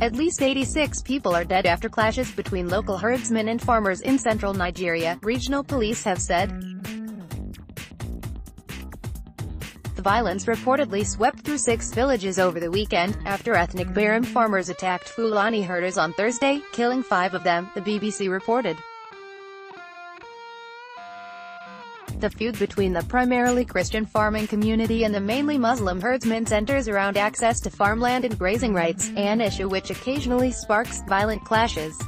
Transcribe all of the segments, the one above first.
At least 86 people are dead after clashes between local herdsmen and farmers in central Nigeria, regional police have said. The violence reportedly swept through 6 villages over the weekend, after ethnic Biram farmers attacked Fulani herders on Thursday, killing 5 of them, the BBC reported. The feud between the primarily Christian farming community and the mainly Muslim herdsmen centers around access to farmland and grazing rights, an issue which occasionally sparks violent clashes.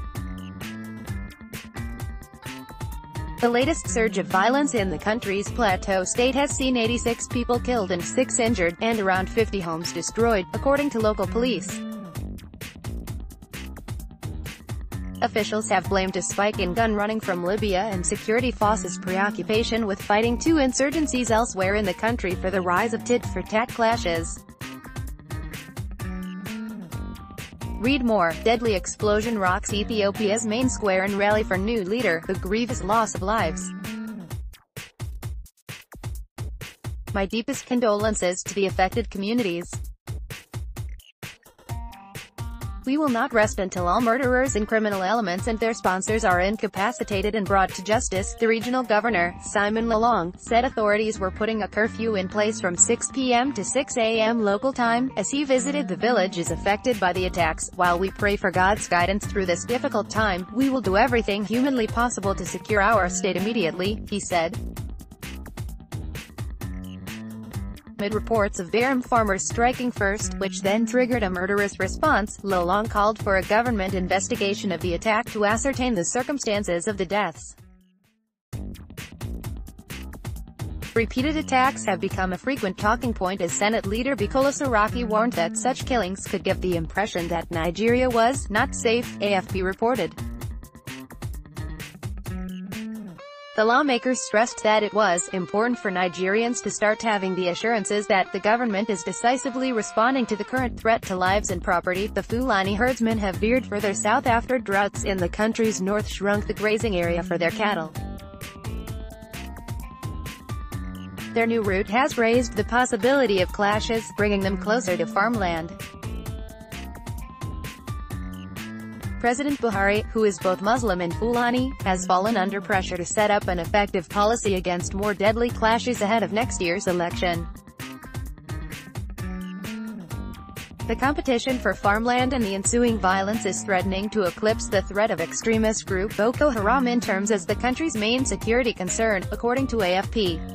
The latest surge of violence in the country's Plateau state has seen 86 people killed and 6 injured, and around 50 homes destroyed, according to local police. Officials have blamed a spike in gun running from Libya and security forces' preoccupation with fighting 2 insurgencies elsewhere in the country for the rise of tit-for-tat clashes. Read more. Deadly explosion rocks Ethiopia's main square in rally for new leader, the grievous loss of lives. My deepest condolences to the affected communities. We will not rest until all murderers and criminal elements and their sponsors are incapacitated and brought to justice, the regional governor, Simon Lalong, said. Authorities were putting a curfew in place from 6 p.m. to 6 a.m. local time, as he visited the villages affected by the attacks. While we pray for God's guidance through this difficult time, we will do everything humanly possible to secure our state immediately, he said. Amid reports of Biram farmers striking first, which then triggered a murderous response, Lalong called for a government investigation of the attack to ascertain the circumstances of the deaths. Repeated attacks have become a frequent talking point as Senate leader Bukola Saraki warned that such killings could give the impression that Nigeria was not safe, AFP reported. The lawmakers stressed that it was important for Nigerians to start having the assurances that the government is decisively responding to the current threat to lives and property. The Fulani herdsmen have veered further south after droughts in the country's north shrunk the grazing area for their cattle. Their new route has raised the possibility of clashes, bringing them closer to farmland. President Buhari, who is both Muslim and Fulani, has fallen under pressure to set up an effective policy against more deadly clashes ahead of next year's election. The competition for farmland and the ensuing violence is threatening to eclipse the threat of extremist group Boko Haram in terms as the country's main security concern, according to AFP.